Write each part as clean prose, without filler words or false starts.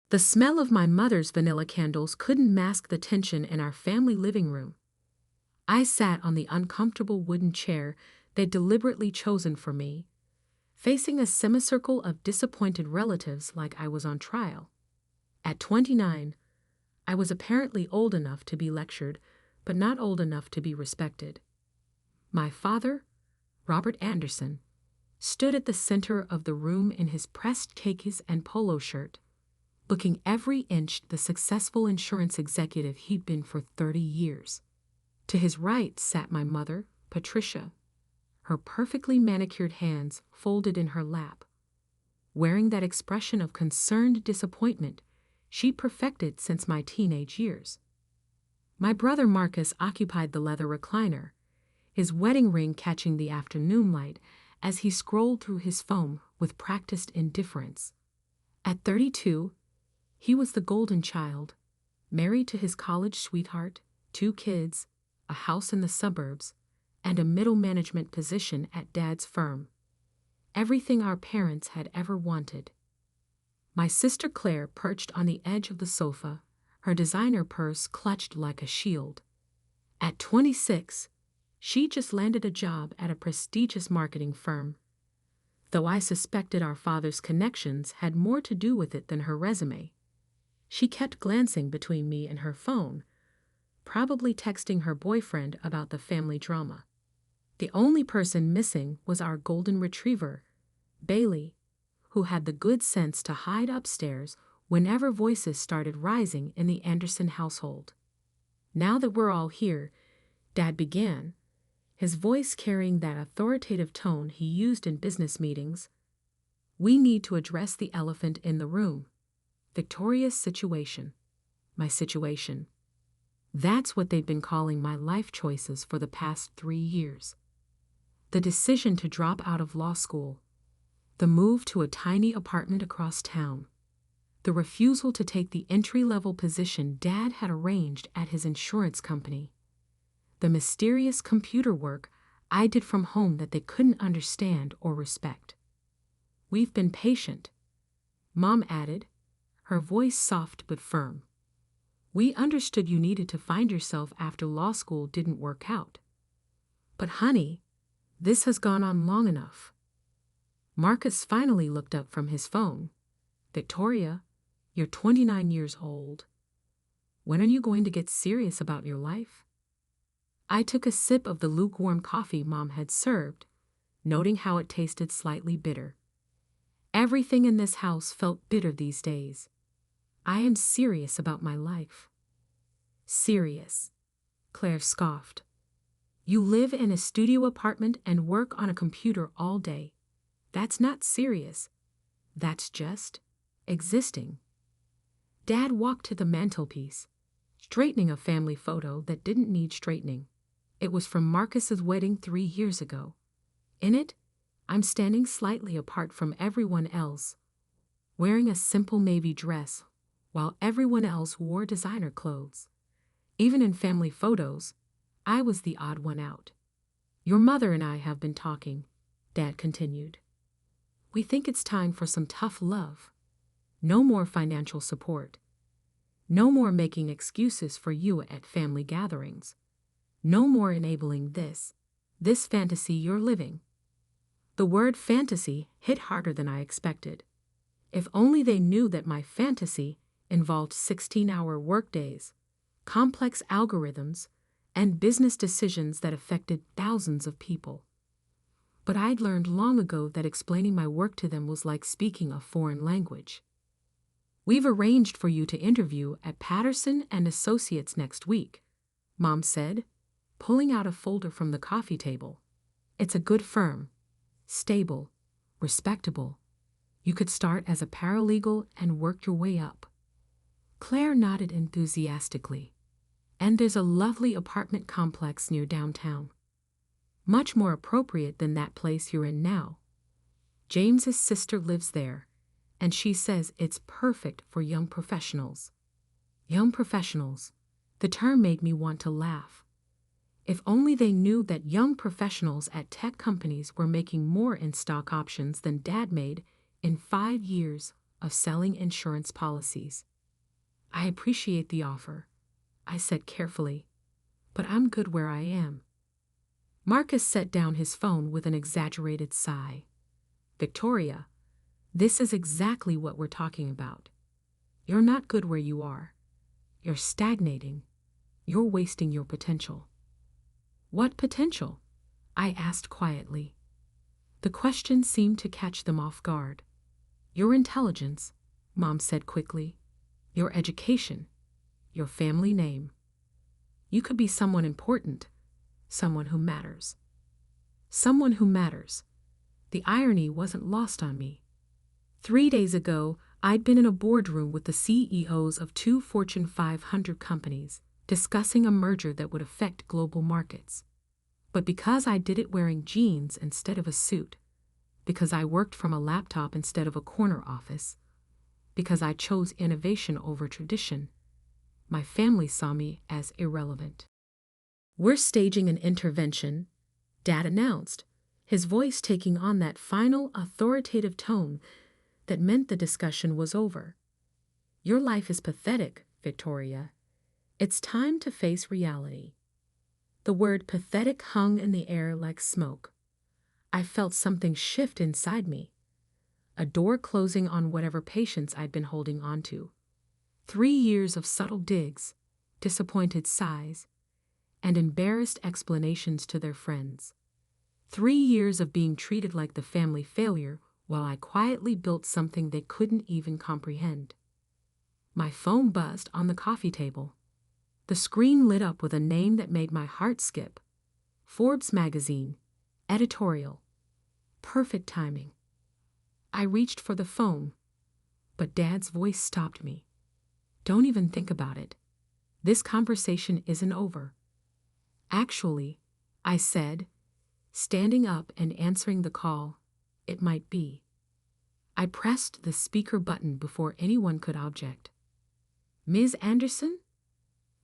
The smell of my mother's vanilla candles couldn't mask the tension in our family living room. I sat on the uncomfortable wooden chair they'd deliberately chosen for me, facing a semicircle of disappointed relatives like I was on trial. At 29, I was apparently old enough to be lectured, but not old enough to be respected. My father, Robert Anderson, stood at the center of the room in his pressed khakis and polo shirt, looking every inch the successful insurance executive he'd been for 30 years. To his right sat my mother, Patricia, her perfectly manicured hands folded in her lap, wearing that expression of concerned disappointment she'd perfected since my teenage years. My brother Marcus occupied the leather recliner, his wedding ring catching the afternoon light as he scrolled through his phone with practiced indifference. At 32, he was the golden child, married to his college sweetheart, 2 kids, a house in the suburbs, and a middle management position at Dad's firm. Everything our parents had ever wanted. My sister Claire perched on the edge of the sofa, her designer purse clutched like a shield. At 26, she just landed a job at a prestigious marketing firm, though I suspected our father's connections had more to do with it than her resume. She kept glancing between me and her phone, probably texting her boyfriend about the family drama. The only person missing was our golden retriever, Bailey, who had the good sense to hide upstairs whenever voices started rising in the Anderson household. Now that we're all here, Dad began, his voice carrying that authoritative tone he used in business meetings. We need to address the elephant in the room. Victoria's situation. My situation. That's what they've been calling my life choices for the past 3 years. The decision to drop out of law school. The move to a tiny apartment across town. The refusal to take the entry-level position Dad had arranged at his insurance company. The mysterious computer work I did from home that they couldn't understand or respect. We've been patient, Mom added, her voice soft but firm. We understood you needed to find yourself after law school didn't work out. But honey, this has gone on long enough. Marcus finally looked up from his phone. Victoria, you're 29 years old. When are you going to get serious about your life? I took a sip of the lukewarm coffee Mom had served, noting how it tasted slightly bitter. Everything in this house felt bitter these days. I am serious about my life. Serious, Claire scoffed. You live in a studio apartment and work on a computer all day. That's not serious. That's just existing. Dad walked to the mantelpiece, straightening a family photo that didn't need straightening. It was from Marcus's wedding 3 years ago. In it, I'm standing slightly apart from everyone else, wearing a simple navy dress, while everyone else wore designer clothes. Even in family photos, I was the odd one out. Your mother and I have been talking, Dad continued. We think it's time for some tough love. No more financial support. No more making excuses for you at family gatherings. No more enabling this fantasy you're living. The word fantasy hit harder than I expected. If only they knew that my fantasy involved 16-hour workdays, complex algorithms, and business decisions that affected thousands of people. But I'd learned long ago that explaining my work to them was like speaking a foreign language. We've arranged for you to interview at Patterson and Associates next week, Mom said, pulling out a folder from the coffee table. It's a good firm. Stable, respectable. You could start as a paralegal and work your way up. Claire nodded enthusiastically. And there's a lovely apartment complex near downtown. Much more appropriate than that place you're in now. James's sister lives there, and she says it's perfect for young professionals. Young professionals. The term made me want to laugh. If only they knew that young professionals at tech companies were making more in stock options than Dad made in 5 years of selling insurance policies. I appreciate the offer, I said carefully, but I'm good where I am. Marcus set down his phone with an exaggerated sigh. Victoria, this is exactly what we're talking about. You're not good where you are. You're stagnating. You're wasting your potential. What potential? I asked quietly. The question seemed to catch them off guard. Your intelligence, Mom said quickly. Your education. Your family name. You could be someone important, someone who matters. Someone who matters. The irony wasn't lost on me. 3 days ago, I'd been in a boardroom with the CEOs of 2 Fortune 500 companies, discussing a merger that would affect global markets. But because I did it wearing jeans instead of a suit, because I worked from a laptop instead of a corner office, because I chose innovation over tradition, my family saw me as irrelevant. We're staging an intervention, Dad announced, his voice taking on that final authoritative tone that meant the discussion was over. Your life is pathetic, Victoria. It's time to face reality. The word pathetic hung in the air like smoke. I felt something shift inside me, a door closing on whatever patience I'd been holding on to. 3 years of subtle digs, disappointed sighs, and embarrassed explanations to their friends. 3 years of being treated like the family failure while I quietly built something they couldn't even comprehend. My phone buzzed on the coffee table. The screen lit up with a name that made my heart skip. Forbes magazine. Editorial. Perfect timing. I reached for the phone, but Dad's voice stopped me. Don't even think about it. This conversation isn't over. Actually, I said, standing up and answering the call, it might be. I pressed the speaker button before anyone could object. Ms. Anderson?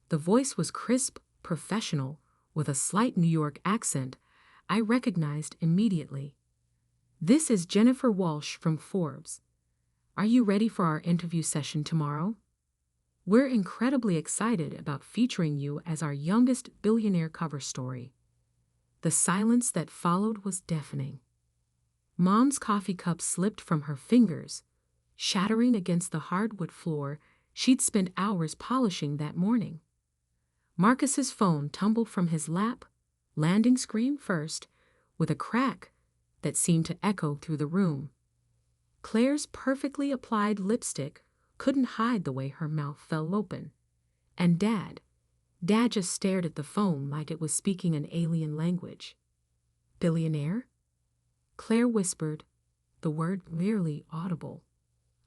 The voice was crisp, professional, with a slight New York accent I recognized immediately. This is Jennifer Walsh from Forbes. Are you ready for our interview session tomorrow? We're incredibly excited about featuring you as our youngest billionaire cover story. The silence that followed was deafening. Mom's coffee cup slipped from her fingers, shattering against the hardwood floor she'd spent hours polishing that morning. Marcus's phone tumbled from his lap, landing screen first, with a crack that seemed to echo through the room. Claire's perfectly applied lipstick couldn't hide the way her mouth fell open. And Dad just stared at the phone like it was speaking an alien language. Billionaire? Claire whispered, the word merely audible.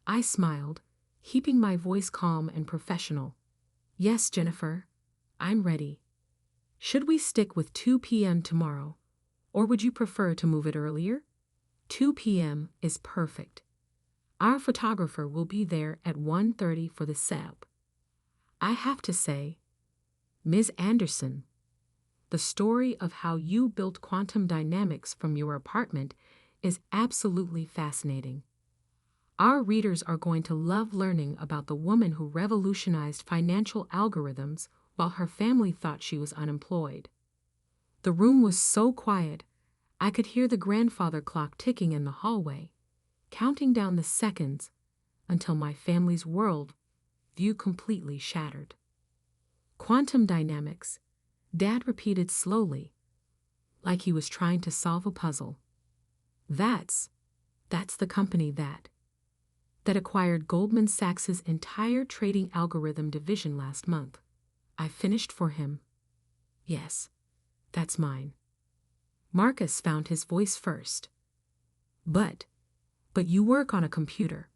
I smiled, keeping my voice calm and professional. Yes, Jennifer, I'm ready. Should we stick with 2 p.m. tomorrow, or would you prefer to move it earlier? 2 p.m. is perfect. Our photographer will be there at 1:30 for the setup. I have to say, Ms. Anderson, the story of how you built quantum dynamics from your apartment is absolutely fascinating. Our readers are going to love learning about the woman who revolutionized financial algorithms while her family thought she was unemployed. The room was so quiet, I could hear the grandfather clock ticking in the hallway, counting down the seconds until my family's world view completely shattered. Quantum dynamics, Dad repeated slowly, like he was trying to solve a puzzle. That's the company that acquired Goldman Sachs's entire trading algorithm division last month. I finished for him. Yes, that's mine. Marcus found his voice first. But you work on a computer.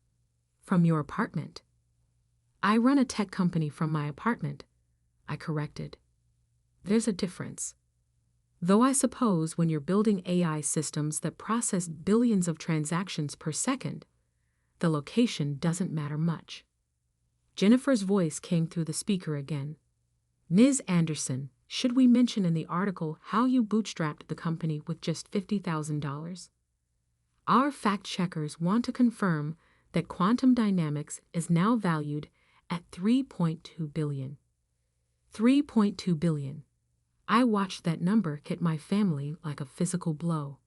From your apartment. I run a tech company from my apartment, I corrected. There's a difference. Though I suppose when you're building AI systems that process billions of transactions per second, the location doesn't matter much. Jennifer's voice came through the speaker again. Ms. Anderson, should we mention in the article how you bootstrapped the company with just $50,000? Our fact-checkers want to confirm that quantum dynamics is now valued at $3.2 billion. $3.2 billion. I watched that number hit my family like a physical blow.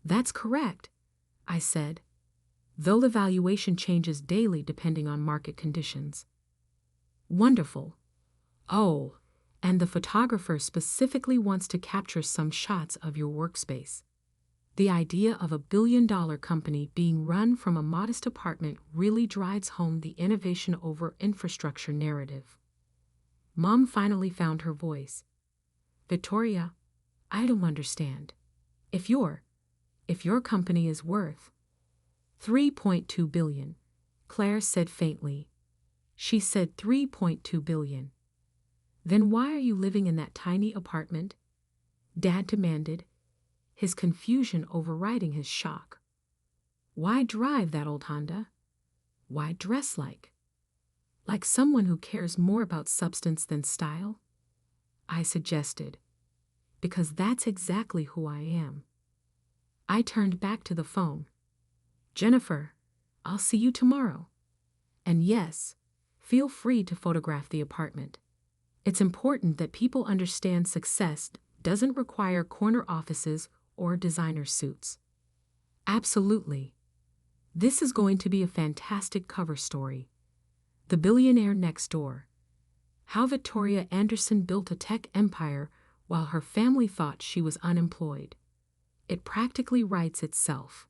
That's correct, I said, though the valuation changes daily depending on market conditions. Wonderful. Oh, and the photographer specifically wants to capture some shots of your workspace. The idea of a billion-dollar company being run from a modest apartment really drives home the innovation over infrastructure narrative. Mom finally found her voice. Victoria, I don't understand. If your company is worth $3.2 billion, Claire said faintly. She said $3.2 billion. Then why are you living in that tiny apartment? Dad demanded, his confusion overriding his shock. Why drive that old Honda? Why dress like someone who cares more about substance than style? I suggested, because that's exactly who I am. I turned back to the phone. Jennifer, I'll see you tomorrow. And yes, feel free to photograph the apartment. It's important that people understand success doesn't require corner offices or designer suits. Absolutely. This is going to be a fantastic cover story. The Billionaire Next Door. How Victoria Anderson built a tech empire while her family thought she was unemployed. It practically writes itself.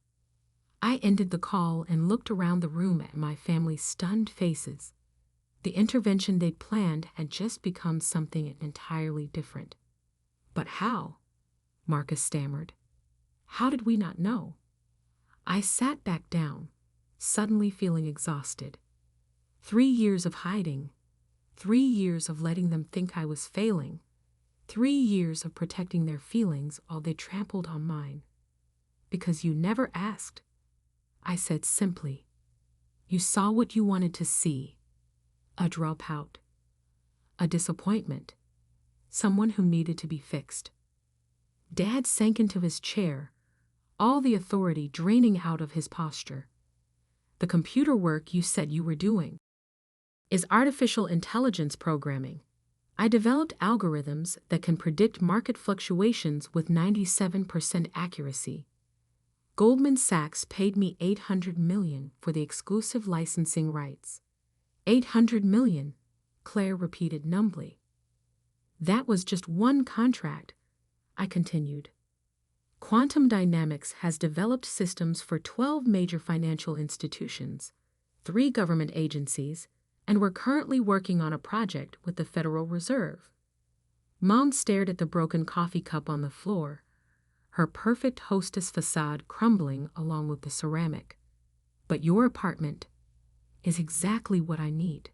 I ended the call and looked around the room at my family's stunned faces. The intervention they'd planned had just become something entirely different. But how? Marcus stammered. How did we not know? I sat back down, suddenly feeling exhausted. 3 years of hiding. 3 years of letting them think I was failing. 3 years of protecting their feelings while they trampled on mine. Because you never asked, I said simply. You saw what you wanted to see. A dropout. A disappointment. Someone who needed to be fixed. Dad sank into his chair, all the authority draining out of his posture. The computer work you said you were doing is artificial intelligence programming. I developed algorithms that can predict market fluctuations with 97% accuracy. Goldman Sachs paid me $800 million for the exclusive licensing rights. $800 million, Claire repeated numbly. That was just one contract, I continued. Quantum Dynamics has developed systems for 12 major financial institutions, 3 government agencies, and we're currently working on a project with the Federal Reserve. Mom stared at the broken coffee cup on the floor, her perfect hostess facade crumbling along with the ceramic. But your apartment is exactly what I need.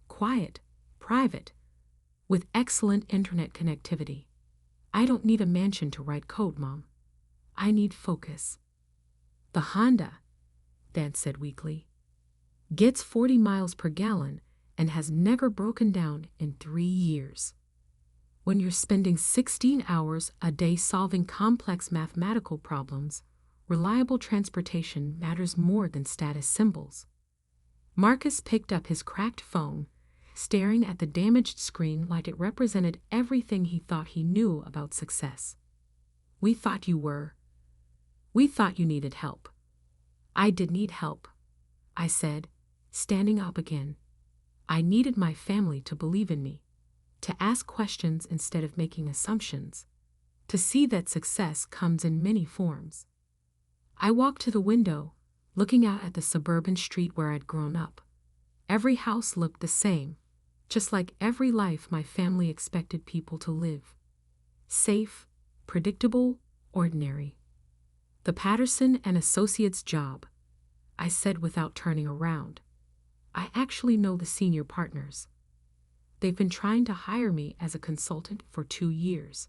Quiet, private, with excellent internet connectivity. I don't need a mansion to write code, Mom. I need focus. The Honda, Dad said weakly, gets 40 miles per gallon and has never broken down in 3 years. When you're spending 16 hours a day solving complex mathematical problems, reliable transportation matters more than status symbols. Marcus picked up his cracked phone, staring at the damaged screen like it represented everything he thought he knew about success. We thought you needed help. I did need help, I said, standing up again. I needed my family to believe in me, to ask questions instead of making assumptions, to see that success comes in many forms. I walked to the window, looking out at the suburban street where I'd grown up. Every house looked the same, just like every life my family expected people to live. Safe, predictable, ordinary. The Patterson and Associates job, I said without turning around. I actually know the senior partners. They've been trying to hire me as a consultant for 2 years.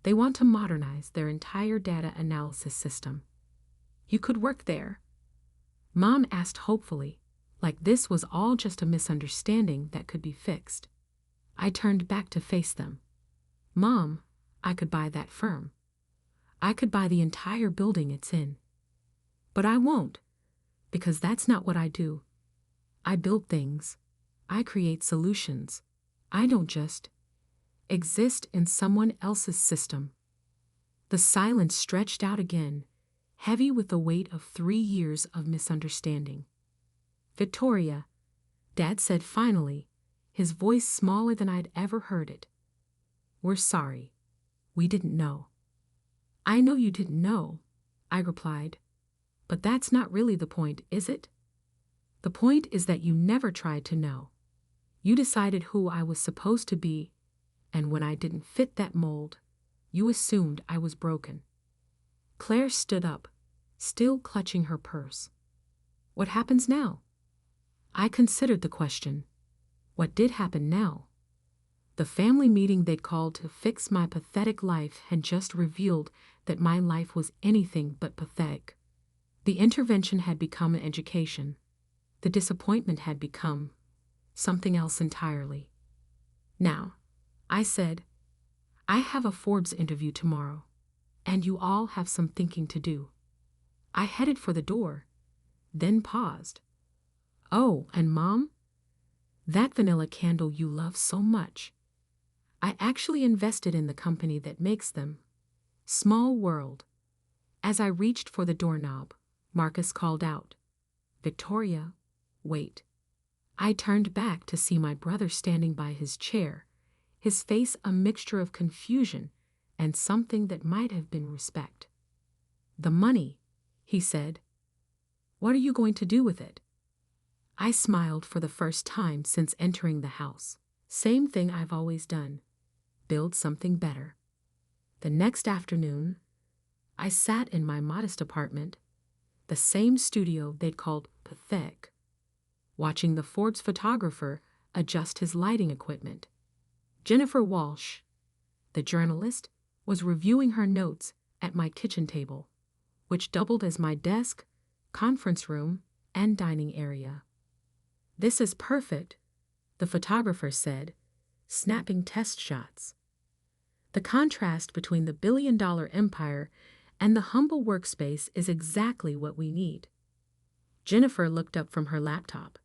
They want to modernize their entire data analysis system. You could work there. Mom asked hopefully, like this was all just a misunderstanding that could be fixed. I turned back to face them. Mom, I could buy that firm. I could buy the entire building it's in. But I won't, Because that's not what I do. I build things. I create solutions. I don't just exist in someone else's system. The silence stretched out again, heavy with the weight of 3 years of misunderstanding. Victoria, Dad said finally, his voice smaller than I'd ever heard it. We're sorry. We didn't know. I know you didn't know, I replied. But that's not really the point, is it? The point is that you never tried to know. You decided who I was supposed to be, and when I didn't fit that mold, you assumed I was broken. Claire stood up, still clutching her purse. What happens now? I considered the question. What did happen now? The family meeting they'd called to fix my pathetic life had just revealed that my life was anything but pathetic. The intervention had become an education. The disappointment had become something else entirely. Now, I said, I have a Forbes interview tomorrow, and you all have some thinking to do. I headed for the door, then paused. Oh, and Mom? That vanilla candle you love so much. I actually invested in the company that makes them. Small world. As I reached for the doorknob, Marcus called out, Victoria, wait. I turned back to see my brother standing by his chair, his face a mixture of confusion and something that might have been respect. The money, he said. What are you going to do with it? I smiled for the first time since entering the house. Same thing I've always done. Build something better. The next afternoon, I sat in my modest apartment, the same studio they'd called pathetic, watching the Forbes photographer adjust his lighting equipment. Jennifer Walsh, the journalist, was reviewing her notes at my kitchen table, which doubled as my desk, conference room, and dining area. This is perfect, the photographer said, snapping test shots. The contrast between the billion-dollar empire and the humble workspace is exactly what we need. Jennifer looked up from her laptop.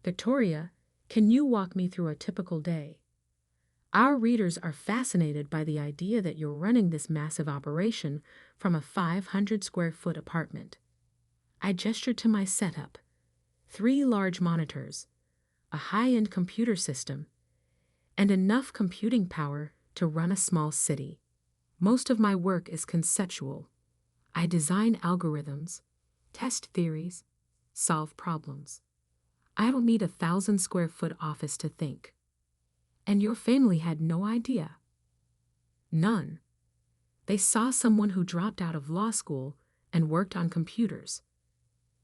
Victoria, can you walk me through a typical day? Our readers are fascinated by the idea that you're running this massive operation from a 500-square-foot apartment. I gestured to my setup. 3 large monitors, a high-end computer system, and enough computing power to run a small city. Most of my work is conceptual. I design algorithms, test theories, solve problems. I don't need a 1,000-square-foot office to think. And your family had no idea. None. They saw someone who dropped out of law school and worked on computers.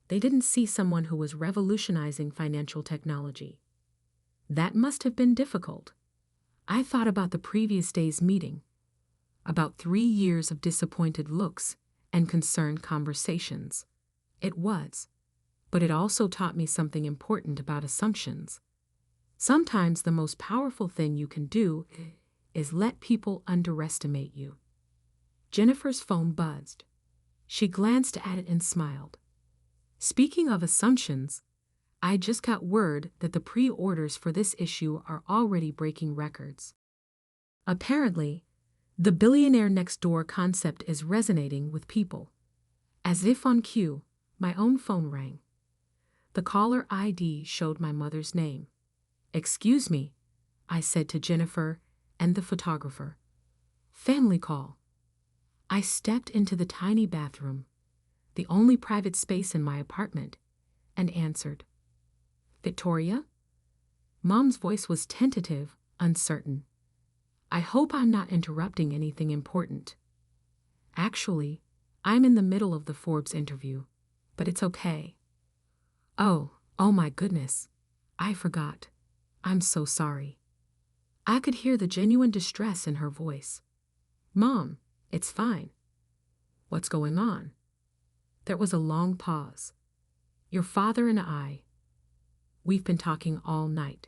They didn't see someone who was revolutionizing financial technology. That must have been difficult. I thought about the previous day's meeting, about 3 years of disappointed looks and concerned conversations. It was, but it also taught me something important about assumptions. Sometimes the most powerful thing you can do is let people underestimate you. Jennifer's phone buzzed. She glanced at it and smiled. Speaking of assumptions, I just got word that the pre-orders for this issue are already breaking records. Apparently, the billionaire next door concept is resonating with people. As if on cue, my own phone rang. The caller ID showed my mother's name. Excuse me, I said to Jennifer and the photographer. Family call. I stepped into the tiny bathroom, the only private space in my apartment, and answered. Victoria? Mom's voice was tentative, uncertain. I hope I'm not interrupting anything important. Actually, I'm in the middle of the Forbes interview, but it's okay. Oh my goodness. I forgot. I'm so sorry. I could hear the genuine distress in her voice. Mom, it's fine. What's going on? There was a long pause. Your father and I, we've been talking all night.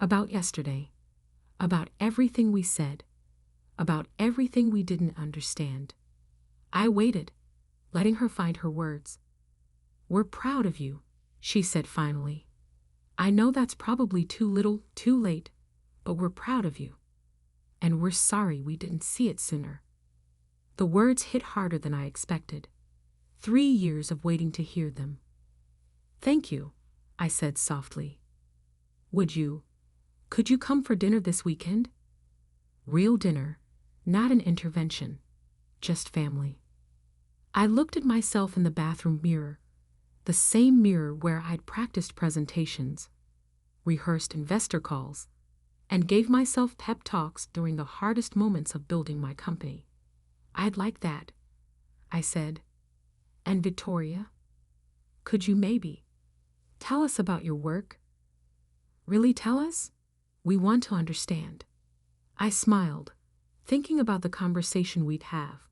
About yesterday. About everything we said. About everything we didn't understand. I waited, letting her find her words. "We're proud of you," she said finally. "I know that's probably too little, too late, but we're proud of you. And we're sorry we didn't see it sooner." The words hit harder than I expected. 3 years of waiting to hear them. "Thank you," I said softly. Could you come for dinner this weekend?" Real dinner, not an intervention, just family. I looked at myself in the bathroom mirror, the same mirror where I'd practiced presentations, rehearsed investor calls, and gave myself pep talks during the hardest moments of building my company. "I'd like that," I said. "And Victoria, could you maybe tell us about your work? Really tell us? We want to understand." I smiled, thinking about the conversation we'd have,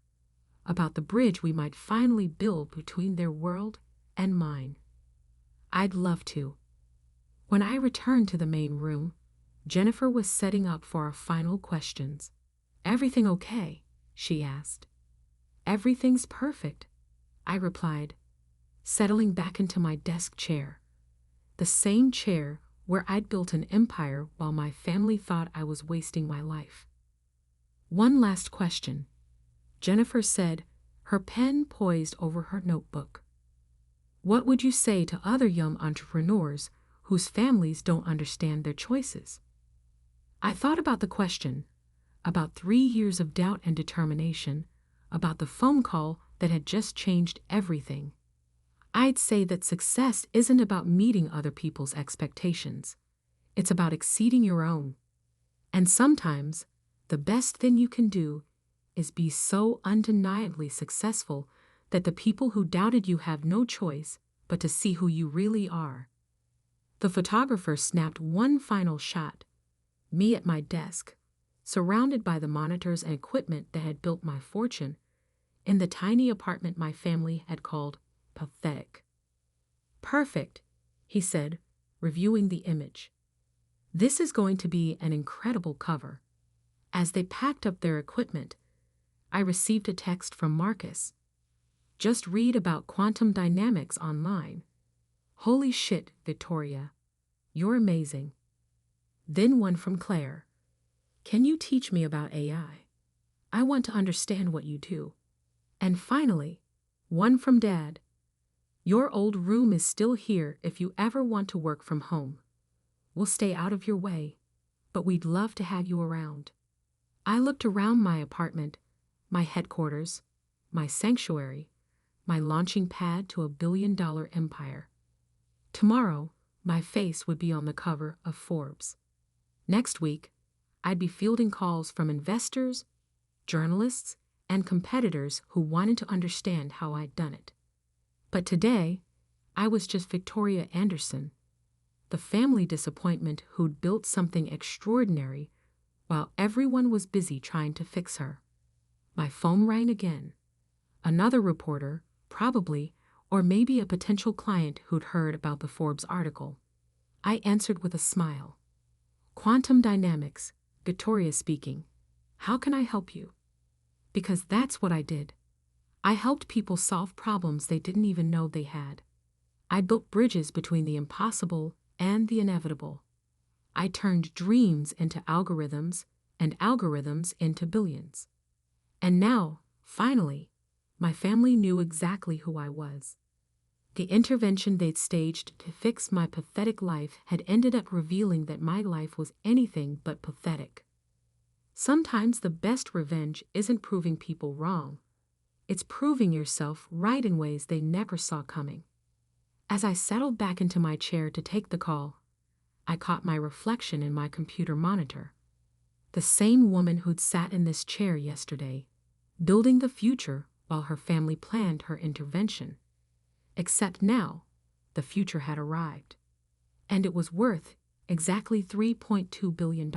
about the bridge we might finally build between their world and mine. "I'd love to." When I returned to the main room, Jennifer was setting up for our final questions. "Everything okay?" she asked. "Everything's perfect," I replied, settling back into my desk chair, the same chair where I'd built an empire while my family thought I was wasting my life. "One last question," Jennifer said, her pen poised over her notebook. "What would you say to other young entrepreneurs whose families don't understand their choices?" I thought about the question, about 3 years of doubt and determination, about the phone call that had just changed everything. I'd say that success isn't about meeting other people's expectations. It's about exceeding your own. And sometimes, the best thing you can do is be so undeniably successful that the people who doubted you have no choice but to see who you really are. The photographer snapped one final shot, me at my desk, surrounded by the monitors and equipment that had built my fortune, in the tiny apartment my family had called pathetic. "Perfect," he said, reviewing the image. "This is going to be an incredible cover." As they packed up their equipment, I received a text from Marcus. "Just read about quantum dynamics online. Holy shit, Victoria. You're amazing." Then one from Claire. "Can you teach me about AI? I want to understand what you do." And finally, one from Dad. "Your old room is still here if you ever want to work from home. We'll stay out of your way, but we'd love to have you around." I looked around my apartment, my headquarters, my sanctuary, my launching pad to a billion-dollar empire. Tomorrow, my face would be on the cover of Forbes. Next week, I'd be fielding calls from investors, journalists, and competitors who wanted to understand how I'd done it. But today, I was just Victoria Anderson, the family disappointment who'd built something extraordinary while everyone was busy trying to fix her. My phone rang again. Another reporter, probably, or maybe a potential client who'd heard about the Forbes article. I answered with a smile. "Quantum dynamics, Victoria speaking. How can I help you?" Because that's what I did. I helped people solve problems they didn't even know they had. I built bridges between the impossible and the inevitable. I turned dreams into algorithms and algorithms into billions. And now, finally, my family knew exactly who I was. The intervention they'd staged to fix my pathetic life had ended up revealing that my life was anything but pathetic. Sometimes the best revenge isn't proving people wrong. It's proving yourself right in ways they never saw coming. As I settled back into my chair to take the call, I caught my reflection in my computer monitor. The same woman who'd sat in this chair yesterday, building the future while her family planned her intervention. Except now, the future had arrived. And it was worth exactly $3.2 billion.